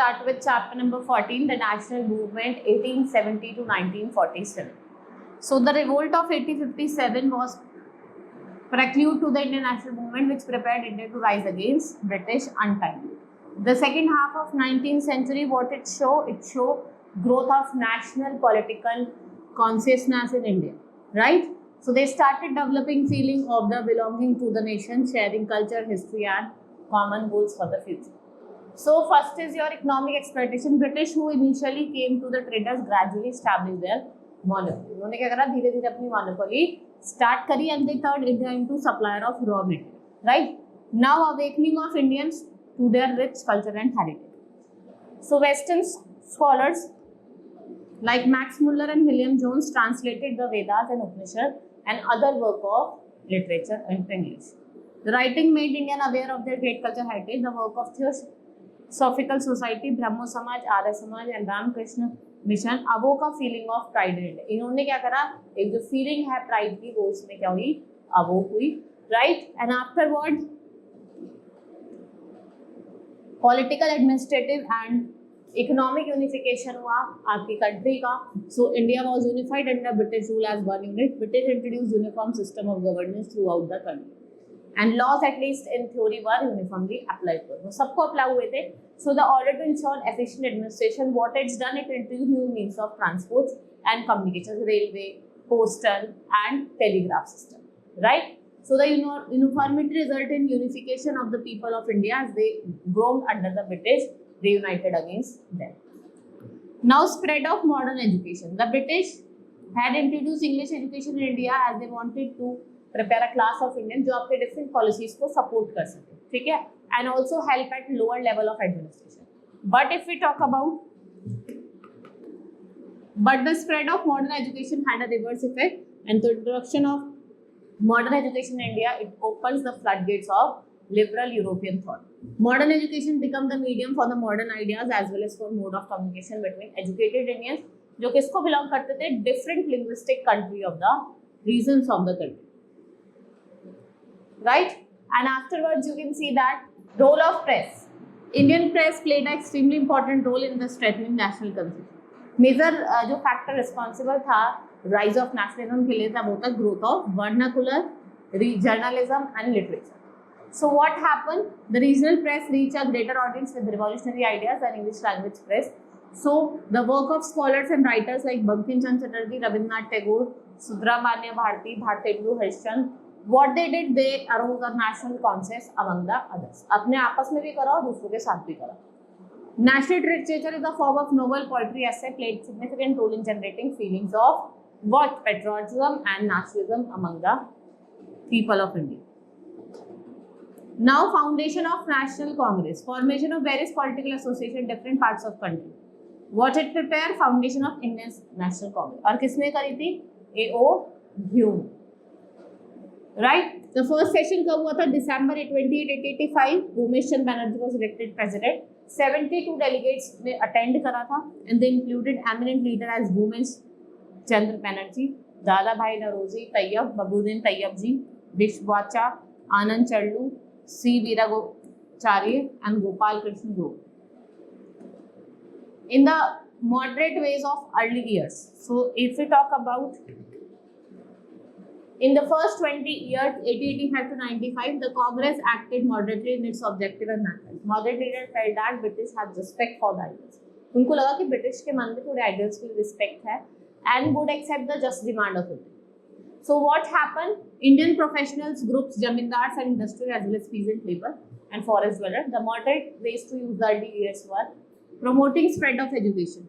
start with chapter number 14, the national movement 1870 to 1947. So the revolt of 1857 was prelude to the Indian national movement, which prepared India to rise against British untimely. The second half of 19th century, what it show growth of national political consciousness in India, right? So they started developing feeling of the belonging to the nation, sharing culture, history and common goals for the future. So first is your economic exploitation. British who initially came to the traders gradually established their monopoly. उन्होंने क्या करा, धीरे धीरे अपनी monopoly start करी and they turned India into supplier of raw material, right? Now awakening of Indians to their rich culture and heritage. So Western scholars like Max Muller and William Jones translated the Vedas and Upanishads and other work of literature into English. The writing made Indian aware of their great culture heritage. The work of Theosophical Society, Brahmo Samaj, Arya Samaj and Ramakrishna Mission अवोक a feeling of pride in India. इन्होंने क्या करा, एक जो feeling है pride की वो उसमें क्या हुई, अवोक हुई, right? And afterward political, administrative and economic unification हुआ आपकी country का. So India was unified under British rule as one unit. British introduced uniform system of governance throughout the country. And laws, at least in theory, were uniformly applied to it. सबको apply हुए थे. So the order to ensure efficient administration, what it's done, it introduced new means of transport and communications, railway, postal and telegraph system, right? So the uniformity resulted in unification of the people of India as they groaned under the British, they united against them. Now spread of modern education. The British had introduced English education in India as they wanted to prepare a class of Indians जो आपके different policies को support कर सके, ठीक है? And also help at lower level of administration. But if we talk about, but the spread of modern education had a reverse effect, and the introduction of modern education in India, it opens the floodgates of liberal European thought. Modern education become the medium for the modern ideas as well as for mode of communication between educated Indians जो किसको belong करते थे, different linguistic country of the regions of the country, right? And afterwards you can see that role of press. Indian press played an extremely important role in the strengthening national consciousness. Major जो factor responsible था rise of nationalism के लिए था वो था growth of vernacular journalism and literature. So what happened? The regional press reached a greater audience with revolutionary ideas than English language press. So the work of scholars and writers like Bankim Chandra Chatterjee, Rabindranath Tagore, Subramanya Bharati, Bhartendu Harishchandra, what they did, they arose a national conscience among the others. अपने आपस में भी करा और दूसरों के साथ भी करा. National literature is a form of novel poetry essay played significant role in generating feelings of what patriotism and nationalism among the people of India. Now foundation of National Congress, formation of various political associations in different parts of country. What it prepare? Foundation of Indian National Congress. और किसने करी थी? A.O. Hume. Right? The first session कब हुआ था? December 28, 1885. Umesh Chandra Banerjee was elected president. 72 delegates ने attend करा था, and they included eminent leader as Umesh Chandra Banerjee, दादा भाई नरोजी तैयब, बबूद्दीन तैयब जी, विश्ववाचा, आनंद चरलू, C. Veeragocharya and Gopal Krishna Group. In the moderate ways of early years. So if we talk about in the first 20 years, 1885 to 95, the Congress acted moderately in its objective and methods. Moderate leaders felt that British had respect for the ideals. उनको लगा कि British के मन में थोड़े ideals की respect है and would accept the just demand of it. So what happened? Indian professionals, groups, jamindars and industry as well as peasant labor and forest dwellers. The moderate ways to use the early years were promoting spread of education,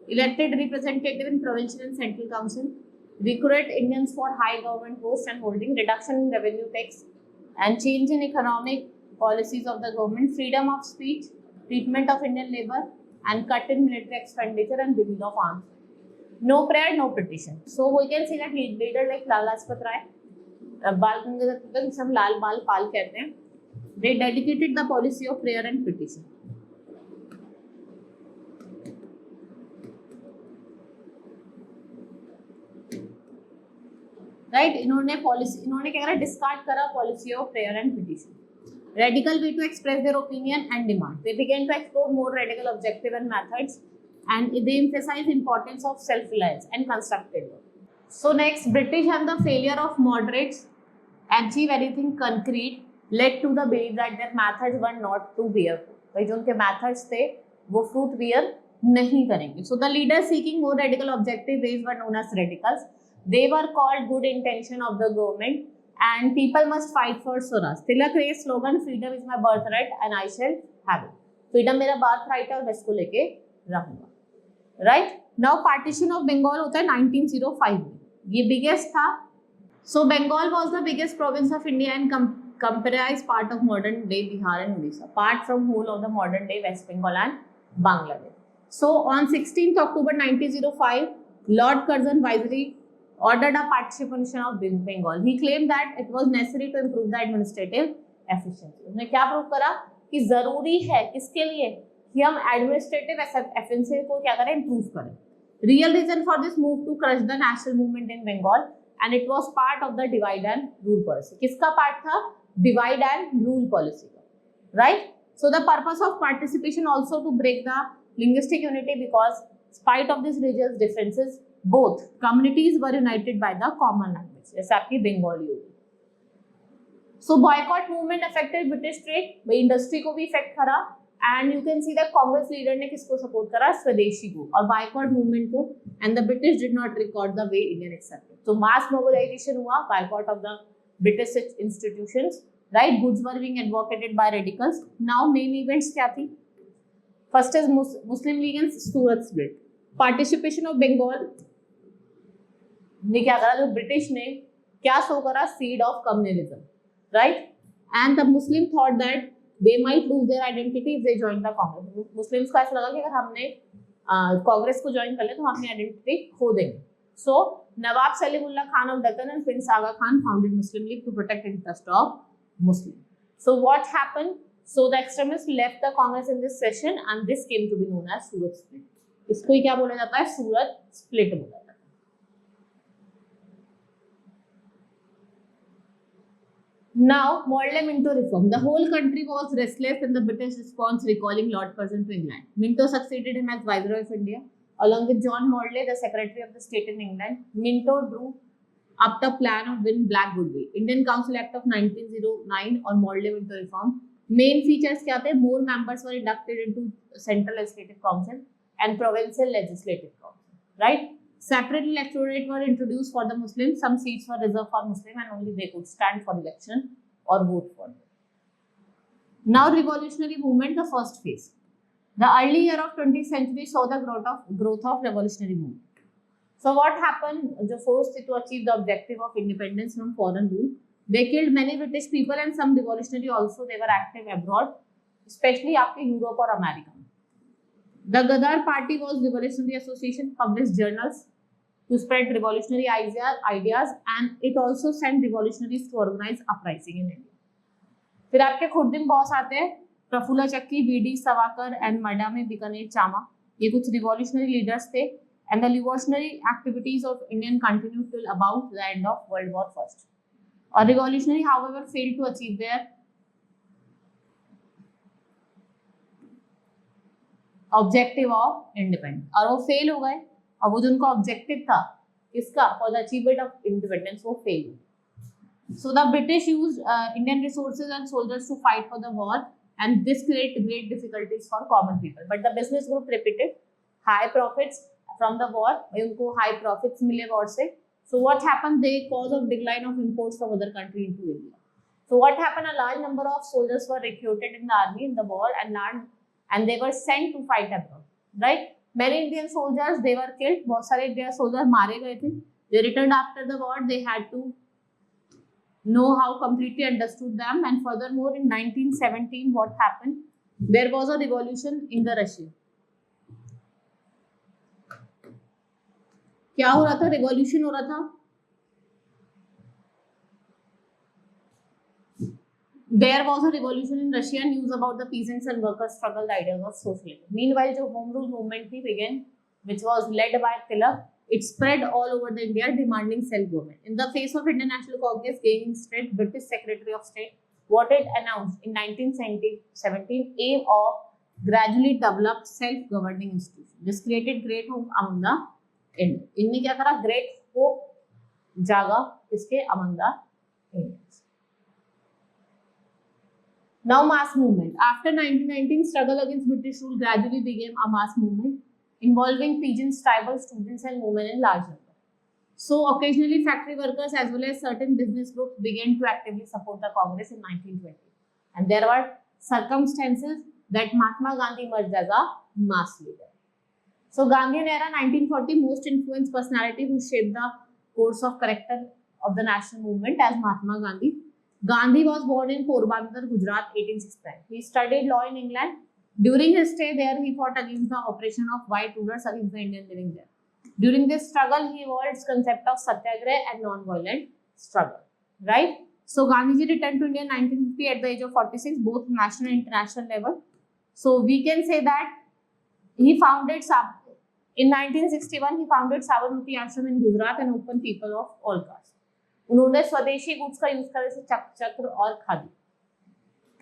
elected representative in provincial and central council, recruit Indians for high government posts and holding, reduction in revenue tax and change in economic policies of the government, freedom of speech, treatment of Indian labor and cut in military expenditure and removal of arms. No prayer, no petition. So we can see that leader like Lala Lajpat Rai, Bal Gangadhar Tilak, some Lal Bal Pal कहते हैं, they dedicated the policy of prayer and petition. Right इन्होंने क्या करा discard करा policy of prayer and petition. Radical way to express their opinion and demand. They began to explore more radical objective and methods, and they emphasize importance of self-reliance and constructive work. So next, British and the failure of moderates achieve anything concrete led to the belief that their methods were not to bear fruit. भाई जो उनके methods थे वो fruit bear नहीं करेंगे. So the leaders seeking more radical objective ways were known as radicals. They were called good intention of the government, and people must fight for Swaraj. Tilak raised slogan freedom is my birthright and I shall have it. Freedom मेरा birthright है और मैं इसको लेके रहूँगा. Right? Now partition of Bengal होता है 1905 में. ये biggest था. So Bengal was the biggest province of India and comprised part of modern day Bihar and Odisha, apart from whole of the modern day West Bengal and Bangladesh. So on 16th October 1905, Lord Curzon wisely ordered a partition of Bengal. He claimed that it was necessary to improve the administrative efficiency. उसने क्या prove करा कि जरूरी है किसके लिए कि हम एडमिनिस्ट्रेटिव एफिशिएंसी को क्या करें, इंप्रूव करें. Real reason for this move to crush the national movement in Bengal, and it was part of the divide and rule policy. किसका part था? Divide and rule policy, right? So the purpose of participation also to break the linguistic unity, because spite of these religious differences, both communities were united by the common language. जैसे आपकी बंगाली होगी. So boycott movement affected British trade, भाई industry को भी effect करा. And you can see that Congress leader ने किसको support करा? स्वदेशी को और बायकॉट मूवमेंट को. And the British did not record the way Indian accepted. So mass mobilization हुआ, boycott of the British institutions, right? Goods were being advocated by radicals. Now main events क्या थी? First is Muslim League and Surat split. Participation of Bengal ने क्या करा? जो British ने क्या show करा? Seed of communism, right? And the Muslim thought that they might lose their identity if they join the Congress. Muslims को ऐसा लगा कि अगर हमने कांग्रेस को ज्वाइन कर ले तो हम अपनी आइडेंटिटी खो देंगे. So Nawab Salimullah Khan of Deccan and Prince Aga Khan founded Muslim League to protect the interest of Muslims. So what happened? So the extremists left the Congress in this session, and this came to be known as Surat split. इसको ही क्या बोला जाता है? सूरत split बोला जाता है. Now, Morley Minto reform. The whole country was restless in the British response, recalling Lord Curzon to England. Minto succeeded him as Viceroy of India, along with John Morley, the Secretary of the State in England. Minto drew up the plan of win black goodwill. Indian Council Act of 1909 on Morley Minto reform. Main features क्या थे? More members were inducted into Central Legislative Council and Provincial Legislative Council. Right? Separate electorate were introduced for the Muslims. Some seats were reserved for Muslim, and only they could stand for election or vote for them. Now, revolutionary movement, the first phase. The early year of 20th century saw the growth of revolutionary movement. So, what happened? The first to achieve the objective of independence from foreign rule. They killed many British people and some revolutionary also. They were active abroad, especially after Europe or America. The Gadar Party was Revolutionary Association, published journals to spread revolutionary ideas, and it also sent revolutionaries to organize uprising in India. फिर आपके खुर्दिम boss आते हैं, प्रफुल्ल चक्की, BD सवाकर and मडामे Bikaner Chama. ये कुछ revolutionary leaders थे. And the revolutionary activities of Indian continued till about the end of World War I. और revolutionary, however, failed to achieve their objective of independence. और वो fail हो गए. और वो जो उनका objective था इसका for the achievement of independence वो fail. So the British used Indian resources and soldiers to fight for the war, and this created great difficulties for common people. But the business group repeated high profits from the war. उनको high profits मिले war से. So what happened? They cause of decline of imports from other country into India. So what happened? A large number of soldiers were recruited in the army in the war and they were sent to fight abroad. Right? Many Indian soldiers, they were killed. बहुत सारे Indian soldiers मारे गए थे. They returned after the war. They had to know how completely understood them. And furthermore, in 1917, what happened? There was a revolution in the Russia. क्या हो रहा था? Revolution हो रहा था. There was a revolution in Russia, and news about the peasants and workers' struggle, the ideas of socialism. Meanwhile, जो home rule movement थी began, which was led by Tilak, it spread all over the India, demanding self-government. In the face of Indian National Congress gaining strength, British Secretary of State what it announced in 1917 aim of gradually developed self-governing institution. This created great hope among the Indians. इनने क्या करा? Great hope जागा इसके among the Indians. Now mass movement. After 1919, struggle against British rule gradually became a mass movement involving peasants, tribal students and women in large number. So occasionally factory workers as well as certain business groups began to actively support the Congress in 1920. And there were circumstances that Mahatma Gandhi emerged as a mass leader. So Gandhian era 1940, most influenced personality who shaped the course of character of the national movement as Mahatma Gandhi. Gandhi was born in Porbandar, Gujarat, 1869. He studied law in England. During his stay there, he fought against the oppression of white rulers against the Indian living there. During this struggle, he evolved its concept of satyagraha and non-violent struggle. Right? So Gandhiji returned to India in 1950 at the age of 46, both national and international level. So we can say that he founded in 1961 he founded Sabarmati Ashram in Gujarat and opened people of all castes. उन्होंने स्वदेशी goods का use करा जैसे चक्र और khadi.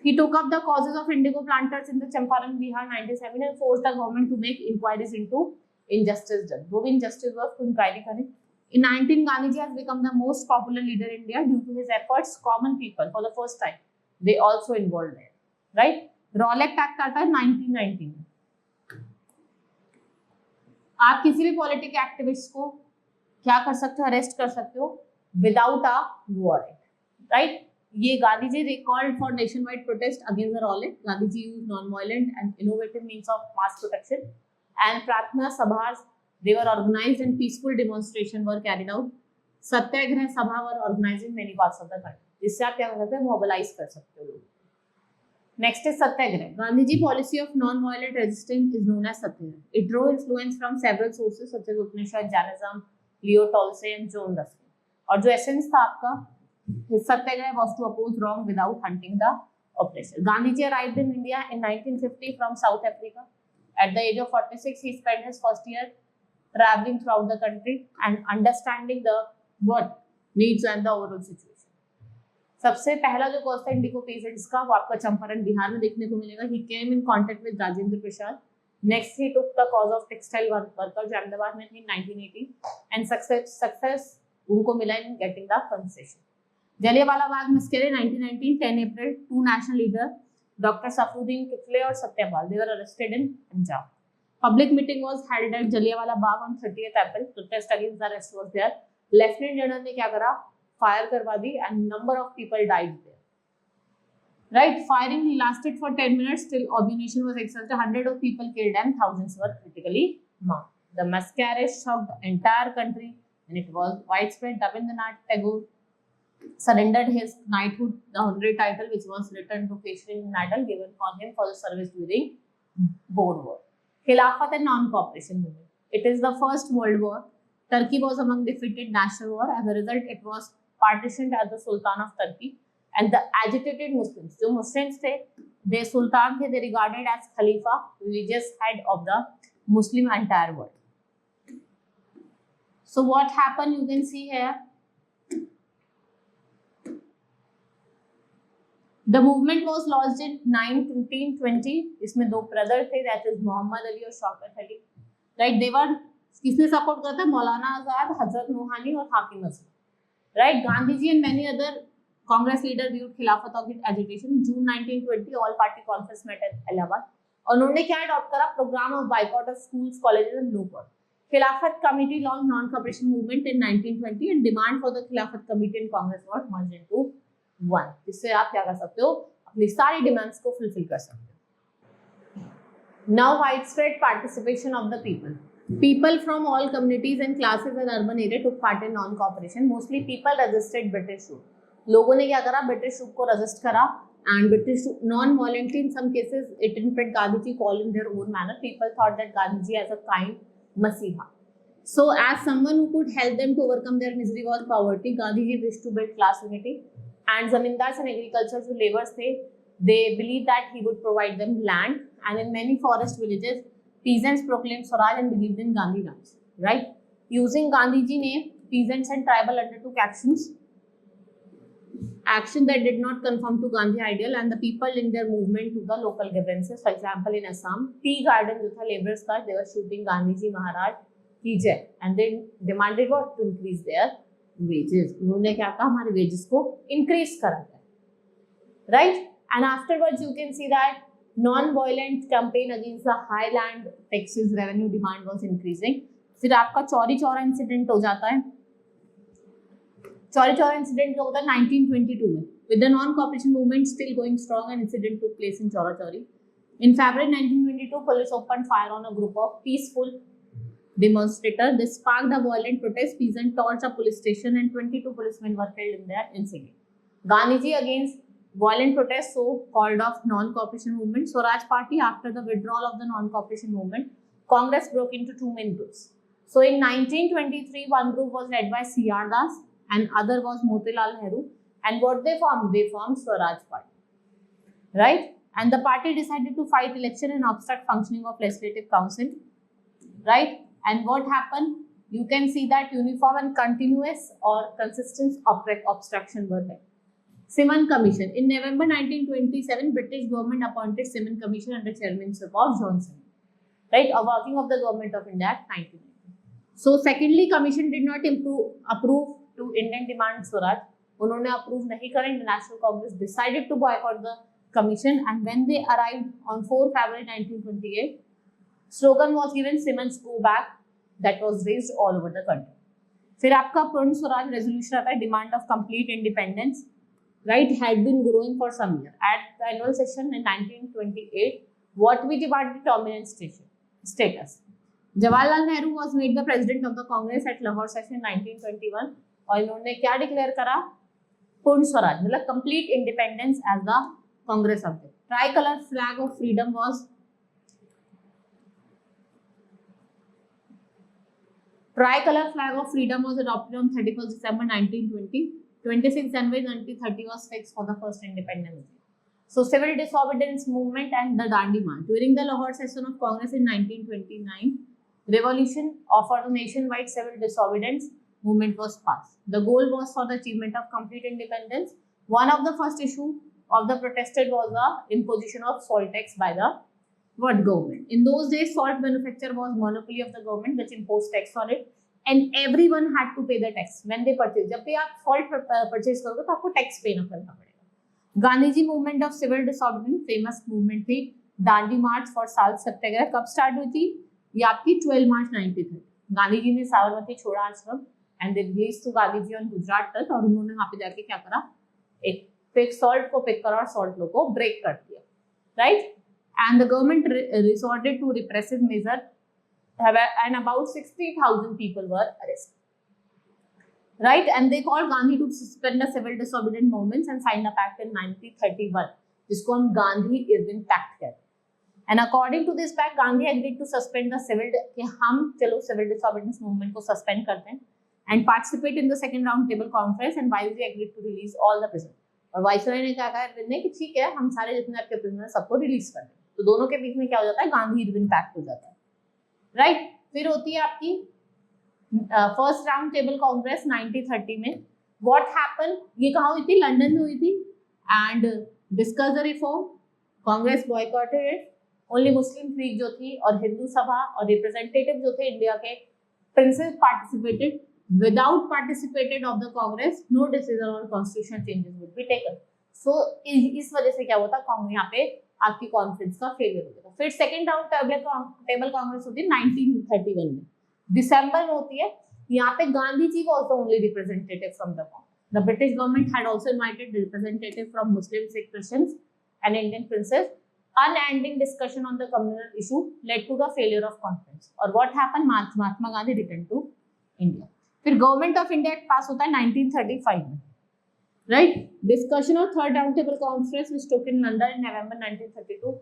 He took up the causes of indigo planters in the Champaran, Bihar 1997 and forced the government to make inquiries into injustice done. जो भी injustice हुआ उसको inquiry करें. In 19, Gandhiji has become the most popular leader in India due to his efforts. Common people for the first time they also involved there. Right? Rowlatt Act आता है 1919 में. आप किसी भी पॉलिटिकल एक्टिविस्ट को क्या कर सकते हो? अरेस्ट कर सकते हो विदाउट अ वारंट. राइट? ये Gandhiji recalled for nation wide protest against the Rowlatt. Gandhiji used non violent and innovative means of mass protection and प्रार्थना सभास they were organized and peaceful demonstration were carried out. सत्याग्रह सभा were organized in many parts of the country. जिससे आप क्या कर सकते हैं? Mobilise कर सकते हो लोग. Next is Satyagraha. Gandhiji policy of non-violent resistance is known as Satyagraha. It drew influence from several sources such as Upanishad, Jainism, Leo Tolstoy and John Ruskin. और जो essence था आपका Satyagraha was to oppose wrong without hunting the oppressor. Gandhiji arrived in India in 1950 from South Africa. At the age of 46, he spent his first year traveling throughout the country and understanding the what needs and the overall situation. सबसे पहला जो cause था Indigo pageants का वो आपका चंपारण बिहार में देखने को मिलेगा. He came in contact with Rajendra Prasad. Next he took the cause of textile worker जो अहमदाबाद में थी in 1980 एंड सक्सेस उनको मिला in getting the concession. Jallianwala Bagh massacre 1919 10 April. Two national leader doctor Saifuddin Kitchlew और Satyapal they were arrested in Punjab. Public meeting was held at Jallianwala Bagh on 30th April. Protest against the arrest was there. Lieutenant General ने क्या करा? Fire करवा दी and number of people died there. Right? Firing lasted for 10 minutes till ammunition was exhausted. Hundreds of people killed and thousands were critically mauled. The massacre shocked the entire country and it was widespread. Rabindranath Tagore surrendered his knighthood, the honorary title which was returned to Keshri medal given for him for the service during Boer War. Khilafat and non-cooperation movement. It is the first world war. Turkey was among defeated national war. As a result, it was partitioned as the Sultan of Turkey. And the agitated Muslims, जो Muslims थे, they Sultan थे, they regarded as Khalifa, religious head of the Muslim entire world. So what happened? You can see here. The movement was launched in 1920. इसमें दो brother थे, that is Mohammad Ali और Shaukat Ali. Right? They were किसने support करता है? मौलाना आजाद, हजरत नूहानी और हाकिम Aslam. Right? Gandhiji and many other Congress leaders viewed Khilafat of agitation. June 1920, all party conference met at Allahabad. उन्होंने क्या अडॉप्ट करा? Program of boycott of schools, colleges and law courts. Khilafat committee launched non-cooperation movement in 1920 and demand for the Khilafat committee and Congress was merged into one. जिससे आप क्या कर सकते हो? अपनी सारी डिमांड्स को फुलफिल कर सकते हो. Now widespread participation of the people. People from all communities and classes in urban area took part in non-cooperation. Mostly people resisted British rule. लोगों ने क्या करा? British rule को resist करा and British non-violently in some cases it interpreted Gandhiji call in their own manner. People thought that Gandhiji as a kind Masiha. So as someone who could help them to overcome their misery or poverty, Gandhiji wished to build class unity. And zamindars and agriculture जो laborers थे, they believed that he would provide them land. And in many forest villages, peasants proclaimed Swaraj and believed in Gandhi Raj. Right? Using Gandhiji name, peasants and tribal undertook actions action that did not conform to Gandhi ideal and the people in their movement to the local grievances. For example, in Assam, tea garden जो था laborers का, they were shooting Gandhi जी महाराज की जय, and they demanded what to increase their wages. उन्होंने क्या कहा, हमारे wages को increase करा जाए, right? And afterwards you can see that non-violent campaign against the high land taxes revenue demand was increasing. फिर आपका चौरी चौरा इंसिडेंट हो जाता है. चौरी चौरा इंसिडेंट क्या होता है 1922 में, with the non-cooperation movement still going strong, an incident took place in Chora Chori. In February 1922, police opened fire on a group of peaceful demonstrators. They sparked a violent protest. Peasants torched a police station and 22 policemen were killed in that incident. Gandhiji against violent protests, so called of non-cooperation movement. Swaraj Party, after the withdrawal of the non-cooperation movement, Congress broke into two main groups. So in 1923, one group was led by C.R. Das and other was Motilal Nehru, and what they formed Swaraj Party, right? And the party decided to fight election and obstruct functioning of legislative council, right? And what happened, you can see that uniform and continuous or consistent obstruction were there. Simon Commission. In November 1927, British government appointed Simon Commission under chairmanship of Johnson, right? A working of the government of India Act 1990. So secondly, commission did not approve to Indian demand Swaraj. उन्होंने approve नहीं करा. International Congress decided to boycott the commission, and when they arrived on 4 February 1928, slogan was given, Siemens go back, that was raised all over the country. फिर आपका पूर्ण Swaraj resolution आता है, demand of complete independence, right, had been growing for some year. At the annual session in 1928, what we demanded dominant status. Jawaharlal Nehru was made the president of the Congress at Lahore session 1921, और इन्होंने क्या declare करा, पूर्ण स्वराज, मतलब complete independence as the Congress of the tricolour flag of freedom was Tricolor flag of freedom was adopted on 31st December 1920. 26 January 1930 was fixed for the first independence. So civil disobedience movement and the Dandi March. During the Lahore session of Congress in 1929, revolution offered a nationwide civil disobedience movement was passed. The goal was for the achievement of complete independence. One of the first issue of the protested was the imposition of salt tax by the government. In those days, salt manufacture was monopoly of the government, which imposed tax on it, and everyone had to pay the tax when they purchase. जब भी आप salt purchase करोगे तो आपको tax pay करना पड़ेगा. Gandhi movement of civil disobedience, famous movement थी. दांडी मार्च for salt सत्याग्रह कब स्टार्ट हुई थी? ये आपकी 12 मार्च 1930. गांधी जी ने साबरमती छोड़ा ashram and they release to Gandhi ji on Gujarat तक, और उन्होंने वहां पे जाके क्या करा, एक पिक सॉल्ट को पिक करा और सॉल्ट लो को ब्रेक कर दिया, right? And the government resorted to repressive measure, and about 60,000 people were arrested, right? And they called Gandhi to suspend the civil disobedient movements and signed a pact in 1931, जिसको हम Gandhi Irwin pact कहते हैं. And according to this pact, Gandhi agreed to suspend the civil, कि हम चलो civil disobedience movement को suspend करते हैं, and participate in the second round table conference, and wisely agreed to release all the prisoners. और viceroy ने क्या कहा इरविन ने कि ठीक है, हम सारे जितने आपके प्रिजनर सबको रिलीज कर दें. तो दोनों के बीच में क्या हो जाता है, गांधी इरविन पैक्ट हो जाता है, राइट? फिर होती है आपकी फर्स्ट राउंड टेबल कांग्रेस 1930 में. व्हाट हैपन, ये कहाँ हुई थी? लंदन में हुई थी. And discuss the reform, Congress boycotted it. Only Muslim league जो थी और हिंदू सभा और रिप्रेजेंटेटिव जो थे इंडिया के princes participated. Without participated of the Congress no decision on constitutional changes would be taken. So इस वजह से क्या होता, कांग्रेस यहाँ पे आपकी कॉन्फ्रेंस का फेलियर हो गया. फिर सेकंड राउंड टेबल कांग्रेस होती है 1931 में, दिसंबर में होती है. यहाँ पे Gandhi ji was the only representative from the Congress. The British government had also invited representative from Muslim, Sikh, Christians and Indian princes. Unending discussion on the communal issue led to the failure of conference. और what happened? Mahatma Gandhi returned to India. फिर government of India act पास होता है 1935 में, right? Discussion of third roundtable conference which took in London in November 1932.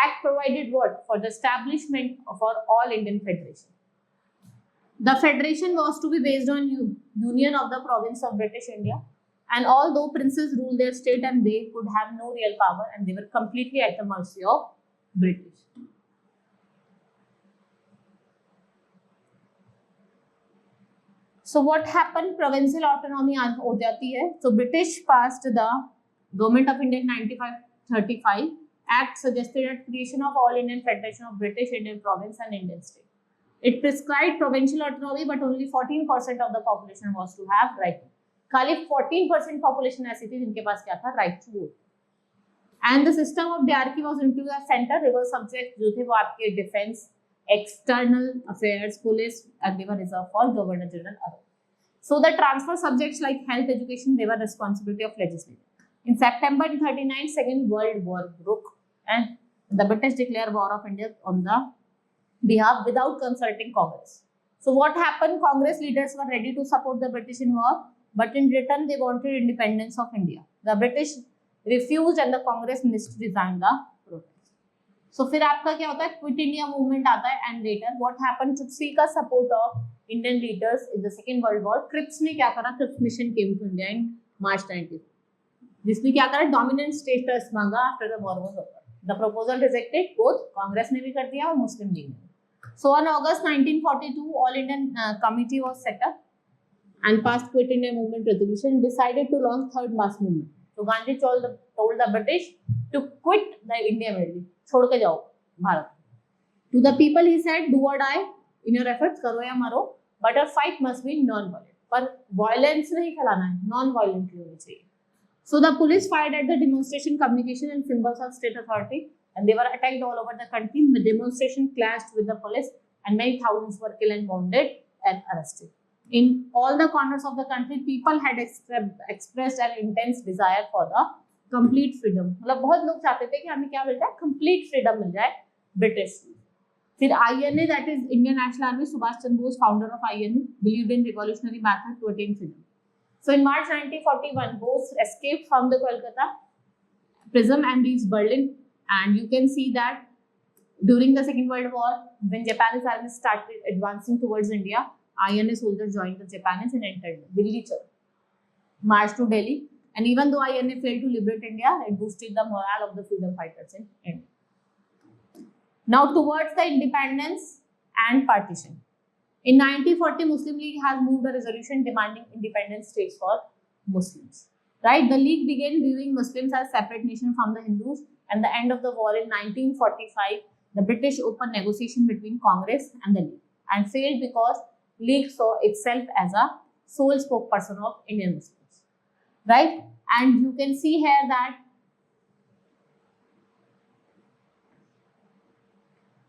Act provided what? For the establishment for all Indian federation. The federation was to be based on union of the province of British India, and although princes ruled their state and they could have no real power and they were completely at the mercy of British. So what happened? Provincial autonomy हो जाती है. So British passed the Government of India 9535 Act suggested a creation of All Indian Federation of British Indian Province and Indian State. It prescribed provincial autonomy, but only 14% of the population was to have right. खाली 14% population ऐसी थी जिनके पास क्या था, right to vote. And the system of diarchy was into the center. River subjects जो थे वो आपके defense, external affairs, police, and they were reserved for Governor General. So the transfer subjects like health, education, they were responsibility of legislature. In September 1939, Second World War broke, and the British declared war of India on the behalf without consulting Congress. So what happened? Congress leaders were ready to support the British in war, but in return they wanted independence of India. The British refused, and the Congress ministry resigned the protest. So फिर आपका क्या होता है? Quit India movement आता है, and later what happened? To seek a support of Indian leaders in the Second World War, Cripps ने क्या करा? Cripps mission came to India in March 19. जिसने क्या करा? Dominant status मांगा after the war was over. The proposal rejected. Both Congress ने भी कर दिया और Muslim League ने. So on August 1942, All Indian Committee was set up and passed Quit India Movement resolution and decided to launch third mass movement. So Gandhi told the British to quit the India military, छोड़ के जाओ Bharat. To the people he said, do or die in your efforts, करो या मरो, but our fight must be non-violent. पर violence नहीं फैलाना है, non-violently होनी चाहिए. So the police fired at the demonstration, communication and symbols of state authority, and they were attacked all over the country. The demonstration clashed with the police, and many thousands were killed and wounded and arrested. In all the corners of the country, people had expressed an intense desire for the complete freedom. मतलब बहुत लोग चाहते थे कि हमें क्या मिल जाए, complete freedom मिल जाए ब्रिटिश. फिर INA, that is Indian National Army, Subhash Chandra Bose, founder of INA, believed in revolutionary method to attain freedom. So in March 1941, Bose escaped from the Kolkata prison and reached Berlin. And you can see that during the Second World War, when Japanese army started advancing towards India, INA soldiers joined the Japanese and entered Delhi, marched to Delhi. And even though INA failed to liberate India, it boosted the morale of the freedom fighters in India. Now towards the independence and partition. In 1940, Muslim League has moved a resolution demanding independent states for Muslims. Right? The League began viewing Muslims as separate nation from the Hindus. And the end of the war in 1945, the British opened negotiation between Congress and the League and failed because League saw itself as a sole spokesperson of Indian Muslims. Right? And you can see here that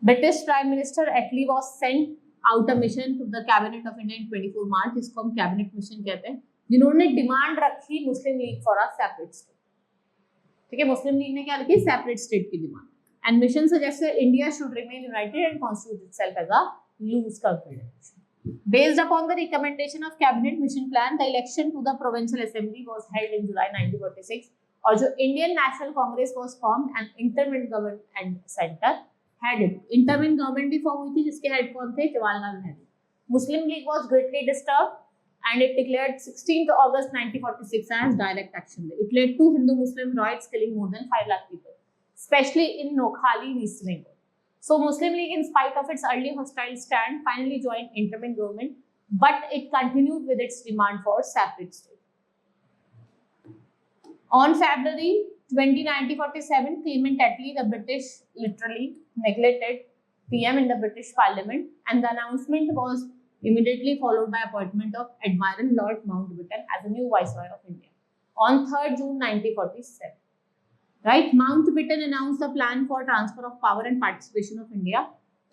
British Prime Minister Attlee was sent out a mission to the Cabinet of India in 24 March. इसको हम Cabinet Mission कहते हैं, जिन्होंने demand रखी Muslim League for a separate state. ठीक है, मुस्लिम लीग ने क्या रखी? सेपरेट स्टेट की demand. And mission suggested India should remain united and constitute itself as a loose confederation. Based upon the recommendation of Cabinet Mission Plan, the election to the Provincial Assembly was held in July 1946. और जो Indian National Congress was formed and interim government and center headed. Interim government भी form हुई थी जिसके head कौन थे? Jawaharlal Nehru. Muslim League was greatly disturbed and it declared 16th August 1946 as direct action day. It led to Hindu-Muslim riots killing more than 5 lakh people, especially in Noakhali, East Bengal. So Muslim League, in spite of its early hostile stand, finally joined interim government, but it continued with its demand for separate state. On February 20, 1947, Clement Attlee, the British literally neglected PM in the British Parliament, and the announcement was immediately followed by appointment of Admiral Lord Mountbatten as a new Viceroy of India on 3rd June 1947. Right? Mountbatten announced the plan for transfer of power and participation of India.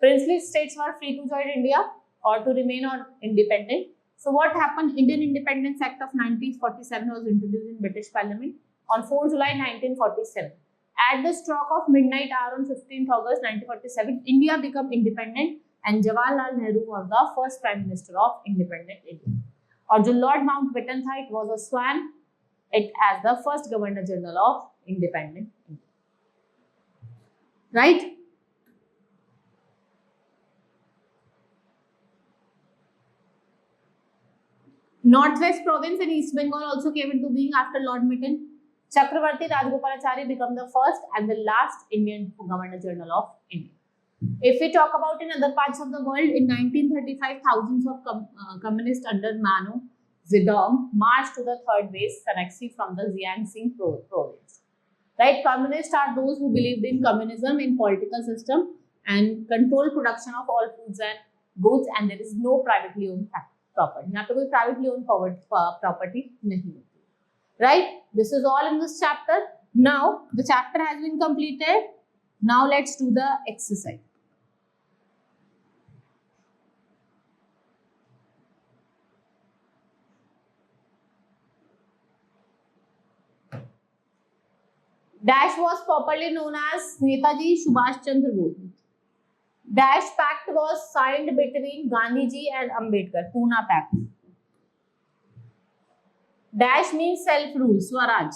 Princely states were free to join India or to remain independent. So what happened? Indian Independence Act of 1947 was introduced in British Parliament on 4 July 1947. At the stroke of midnight hour on 15th August 1947, India became independent and Jawaharlal Nehru was the first Prime Minister of independent India. और जो Lord Mountbatten था, it was a sworn it as the first Governor General of independent India. Right? Northwest Province in East Bengal also came into being after Lord Mountbatten. Chakravarti Rajgopalachari became the first and the last Indian Governor General of India. If we talk about in other parts of the world, in 1935, thousands of communists under Mao Zedong marched to the third base, Sanaxi, from the Jiangxi province. Right? Communists are those who believed in communism in political system and control production of all foods and goods, and there is no privately owned property. यहाँ पे कोई privately owned property नहीं होती. Right? This is all in this chapter. Now the chapter has been completed. Now let's do the exercise. Dash was popularly known as Netaji Subhash Chandra Bose. Dash Pact was signed between Gandhiji and Ambedkar. Pune Pact. Dash means self-rule, Swaraj.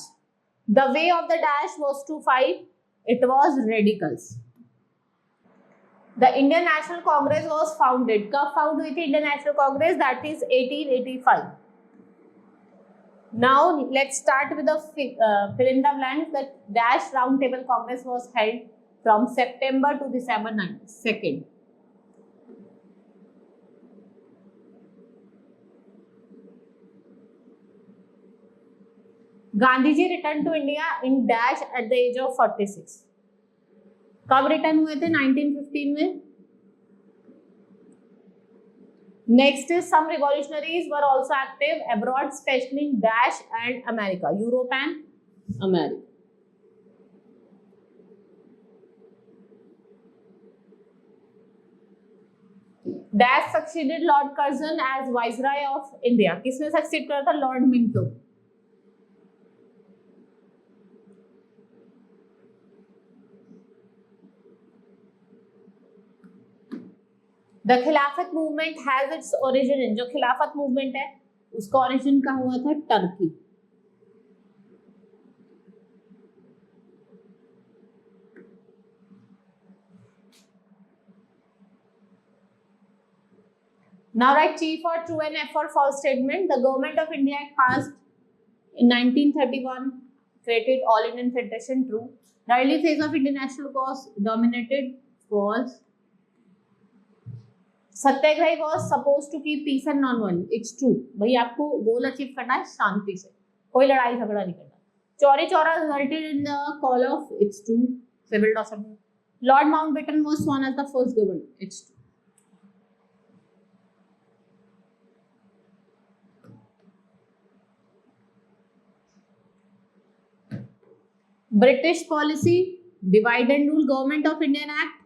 The way of the Dash was to fight. It was radicals. The Indian National Congress was founded. कब found हुई थी Indian National Congress? That is 1885. Now let's start with the fill in the blanks. The Dash Round Table Congress was held from September to December 2nd. Gandhiji returned to India in Dash at the age of 46. कब return हुए थे? 1915 में. Next is some revolutionaries were also active abroad, especially in Dash and America, Europe and America. Dash succeeded Lord Curzon as Viceroy of India. किसने succeed करा था? Lord Minto. The खिलाफत movement has its origin इन, जो खिलाफत movement है उसका origin कहाँ हुआ था? Turkey. Now write T for true and F for false statement. The Government of India Act passed in 1931 created All Indian Federation. True. The early phase of Indian national cause dominated. False. Satyagraha was supposed to keep peace and non-violence. It's true. भाई आपको goal achieve करना है शांति से, कोई लड़ाई झगड़ा नहीं करना. Chauri Chaura resulted in the call of. It's true. Civil disobedience. Lord Mountbatten was sworn as the first governor. It's true. British policy divide and rule. Government of Indian Act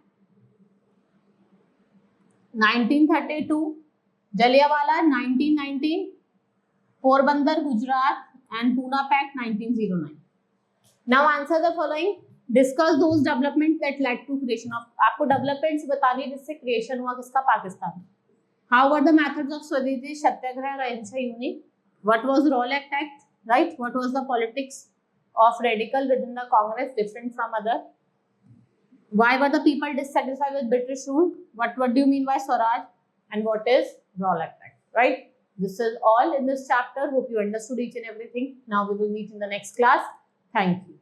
1932, Jallianwala 1919, Porbandar, Gujarat and Pune Pact 1909. Now answer the following. Discuss those developments that led to creation of. आपको developments बतानी है जिससे creation हुआ किसका? Pakistan. How were the methods of Swadeshi Satyagraha and Ahimsa Union? What was Rowlatt Act? Right? What was the politics of radical within the Congress different from other? Why were the people dissatisfied with British rule? What do you mean by Swaraj? And what is Rowlatt Act? Right? This is all in this chapter. Hope you understood each and everything. Now we will meet in the next class. Thank you.